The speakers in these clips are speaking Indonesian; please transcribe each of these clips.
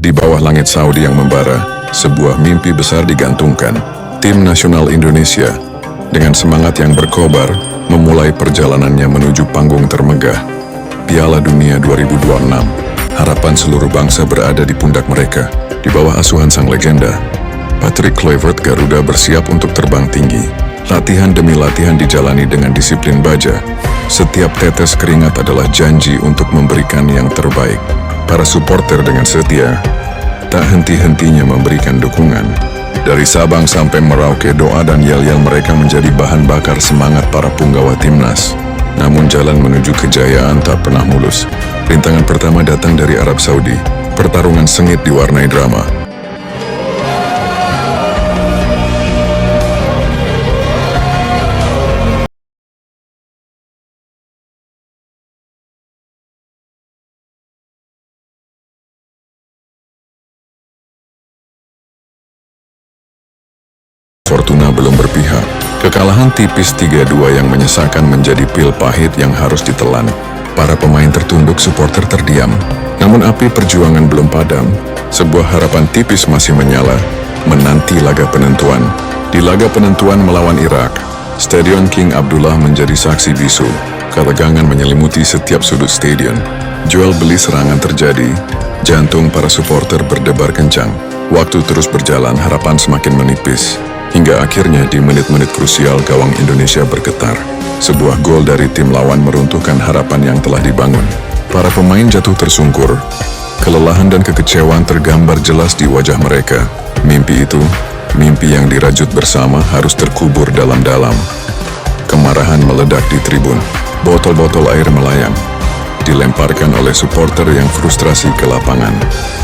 Di bawah langit Saudi yang membara, sebuah mimpi besar digantungkan. Tim nasional Indonesia, dengan semangat yang berkobar, memulai perjalanannya menuju panggung termegah. Piala Dunia 2026, harapan seluruh bangsa berada di pundak mereka. Di bawah asuhan sang legenda, Patrick Kluivert, Garuda bersiap untuk terbang tinggi. Latihan demi latihan dijalani dengan disiplin baja. Setiap tetes keringat adalah janji untuk memberikan yang terbaik. Para supporter dengan setia, tak henti-hentinya memberikan dukungan. Dari Sabang sampai Merauke, doa dan yel-yel mereka menjadi bahan bakar semangat para punggawa timnas. Namun jalan menuju kejayaan tak pernah mulus. Rintangan pertama datang dari Arab Saudi. Pertarungan sengit diwarnai drama. Fortuna belum berpihak. Kekalahan tipis 3-2 yang menyesakan menjadi pil pahit yang harus ditelan. Para pemain tertunduk, supporter terdiam. Namun api perjuangan belum padam. Sebuah harapan tipis masih menyala, menanti laga penentuan. Di laga penentuan melawan Irak, Stadion King Abdullah menjadi saksi bisu. Ketegangan menyelimuti setiap sudut stadion. Jual beli serangan terjadi. Jantung para supporter berdebar kencang. Waktu terus berjalan, harapan semakin menipis. Hingga akhirnya di menit-menit krusial gawang Indonesia bergetar. Sebuah gol dari tim lawan meruntuhkan harapan yang telah dibangun. Para pemain jatuh tersungkur. Kelelahan dan kekecewaan tergambar jelas di wajah mereka. Mimpi itu, mimpi yang dirajut bersama, harus terkubur dalam-dalam. Kemarahan meledak di tribun. Botol-botol air melayang, dilemparkan oleh supporter yang frustrasi ke lapangan.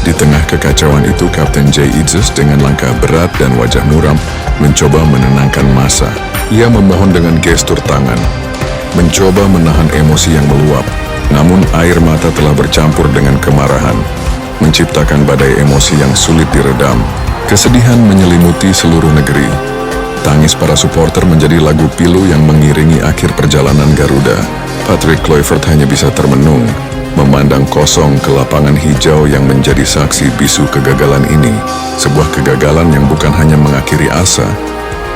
Di tengah kekacauan itu, Kapten Jay Idzes dengan langkah berat dan wajah muram mencoba menenangkan massa. Ia memohon dengan gestur tangan, mencoba menahan emosi yang meluap. Namun air mata telah bercampur dengan kemarahan, menciptakan badai emosi yang sulit diredam. Kesedihan menyelimuti seluruh negeri. Tangis para supporter menjadi lagu pilu yang mengiringi akhir perjalanan Garuda. Patrick Kluivert hanya bisa termenung, memandang kosong ke lapangan hijau yang menjadi saksi bisu kegagalan ini. Sebuah kegagalan yang bukan hanya mengakhiri asa,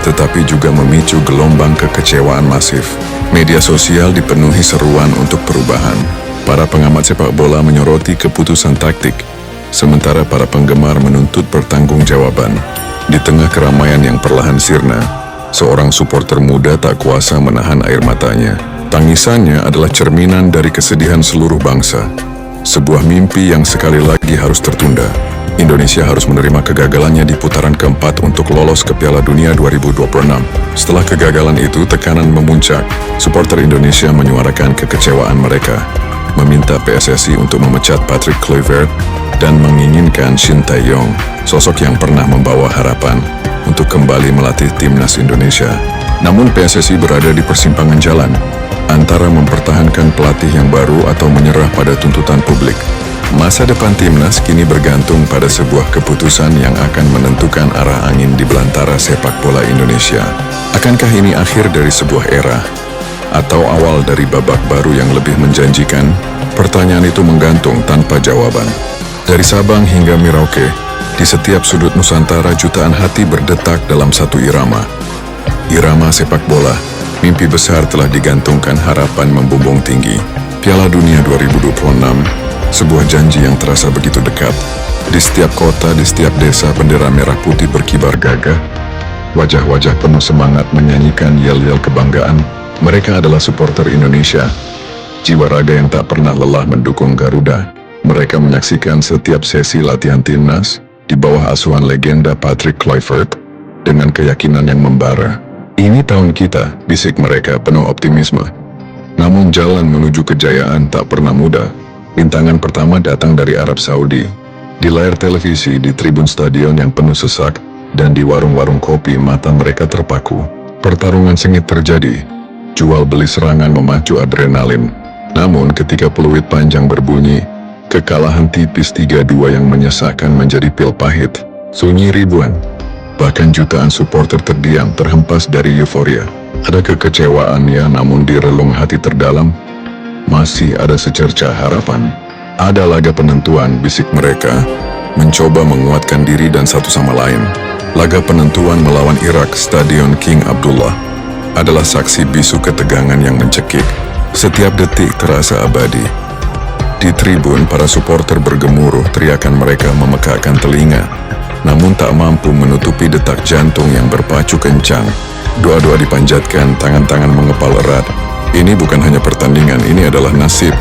tetapi juga memicu gelombang kekecewaan masif. Media sosial dipenuhi seruan untuk perubahan. Para pengamat sepak bola menyoroti keputusan taktik, sementara para penggemar menuntut pertanggungjawaban. Di tengah keramaian yang perlahan sirna, seorang supporter muda tak kuasa menahan air matanya. Tangisannya adalah cerminan dari kesedihan seluruh bangsa. Sebuah mimpi yang sekali lagi harus tertunda. Indonesia harus menerima kegagalannya di putaran keempat untuk lolos ke Piala Dunia 2026. Setelah kegagalan itu, tekanan memuncak. Supporter Indonesia menyuarakan kekecewaan mereka, meminta PSSI untuk memecat Patrick Kluivert dan menginginkan Shin Tae-yong, sosok yang pernah membawa harapan, untuk kembali melatih timnas Indonesia. Namun PSSI berada di persimpangan jalan antara mempertahankan pelatih yang baru atau menyerah pada tuntutan publik. Masa depan timnas kini bergantung pada sebuah keputusan yang akan menentukan arah angin di belantara sepak bola Indonesia. Akankah ini akhir dari sebuah era, atau awal dari babak baru yang lebih menjanjikan? Pertanyaan itu menggantung tanpa jawaban. Dari Sabang hingga Merauke, di setiap sudut Nusantara jutaan hati berdetak dalam satu irama. Irama sepak bola. Mimpi besar telah digantungkan, harapan membumbung tinggi. Piala Dunia 2026, sebuah janji yang terasa begitu dekat. Di setiap kota, di setiap desa, bendera merah putih berkibar gagah. Wajah-wajah penuh semangat menyanyikan yel-yel kebanggaan. Mereka adalah supporter Indonesia, jiwa raga yang tak pernah lelah mendukung Garuda. Mereka menyaksikan setiap sesi latihan timnas di bawah asuhan legenda Patrick Kluivert dengan keyakinan yang membara. Ini tahun kita, bisik mereka penuh optimisme. Namun jalan menuju kejayaan tak pernah mudah. Rintangan pertama datang dari Arab Saudi. Di layar televisi, di tribun stadion yang penuh sesak, dan di warung-warung kopi mata mereka terpaku. Pertarungan sengit terjadi. Jual beli serangan memacu adrenalin. Namun ketika peluit panjang berbunyi, kekalahan tipis 3-2 yang menyesakan menjadi pil pahit. Sunyi ribuan, bahkan jutaan supporter terdiam, terhempas dari euforia. Ada kekecewaan ya, namun di relung hati terdalam masih ada secerca harapan. Ada laga penentuan, bisik mereka. mencoba menguatkan diri dan satu sama lain. Laga penentuan melawan Irak, Stadion King Abdullah, adalah saksi bisu ketegangan yang mencekik. Setiap detik terasa abadi. Di tribun, para supporter bergemuruh, teriakan mereka memekakkan telinga, namun tak mampu menutupi detak jantung yang berpacu kencang. Doa-doa dipanjatkan, tangan-tangan mengepal erat. Ini bukan hanya pertandingan, ini adalah nasib.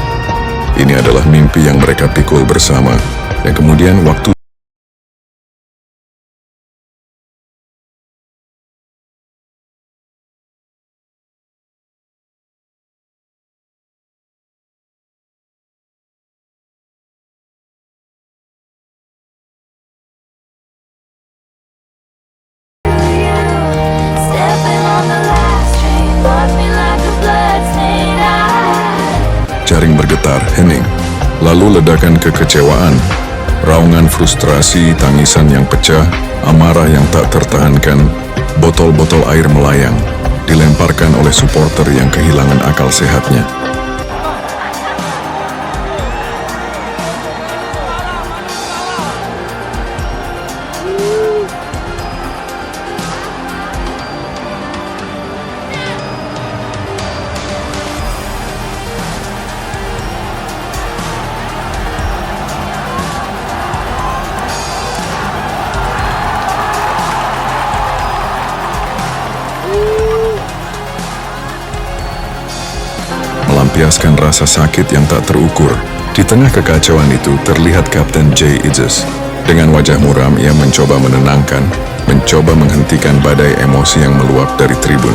Ini adalah mimpi yang mereka pikul bersama. Dan kemudian waktu jaring bergetar, hening. Lalu ledakan kekecewaan, raungan frustrasi, tangisan yang pecah, amarah yang tak tertahankan, botol-botol air melayang, dilemparkan oleh supporter yang kehilangan akal sehatnya. Melampiaskan rasa sakit yang tak terukur. Di tengah kekacauan itu terlihat Kapten Jay Idzes. Dengan wajah muram, ia mencoba menenangkan, mencoba menghentikan badai emosi yang meluap dari tribun.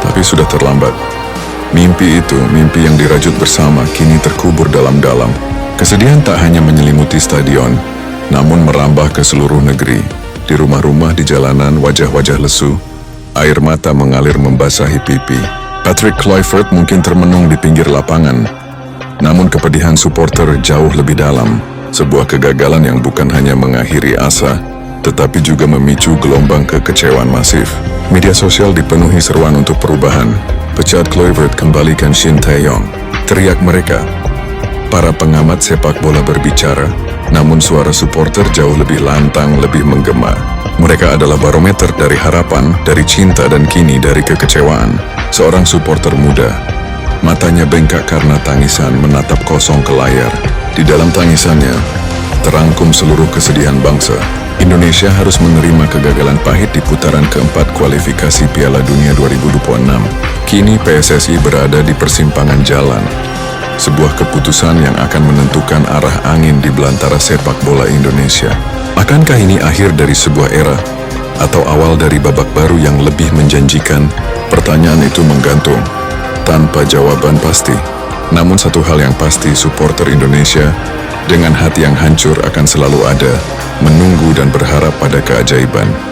Tapi sudah terlambat. Mimpi itu, mimpi yang dirajut bersama, kini terkubur dalam-dalam. Kesedihan tak hanya menyelimuti stadion, namun merambah ke seluruh negeri. Di rumah-rumah, di jalanan, wajah-wajah lesu, air mata mengalir membasahi pipi. Patrick Kluivert mungkin termenung di pinggir lapangan, namun kepedihan supporter jauh lebih dalam. Sebuah kegagalan yang bukan hanya mengakhiri asa, tetapi juga memicu gelombang kekecewaan masif. Media sosial dipenuhi seruan untuk perubahan. Pecat Kluivert, kembalikan Shin Tae-yong, teriak mereka. Para pengamat sepak bola berbicara, namun suara supporter jauh lebih lantang, lebih menggema. Mereka adalah barometer dari harapan, dari cinta, dan kini dari kekecewaan. Seorang supporter muda, matanya bengkak karena tangisan, menatap kosong ke layar. Di dalam tangisannya, terangkum seluruh kesedihan bangsa. Indonesia harus menerima kegagalan pahit di putaran keempat kualifikasi Piala Dunia 2026. Kini PSSI berada di persimpangan jalan. Sebuah keputusan yang akan menentukan arah angin di belantara sepak bola Indonesia. Akankah ini akhir dari sebuah era, atau awal dari babak baru yang lebih menjanjikan? Pertanyaan itu menggantung, tanpa jawaban pasti. Namun satu hal yang pasti, supporter Indonesia dengan hati yang hancur akan selalu ada, menunggu dan berharap pada keajaiban.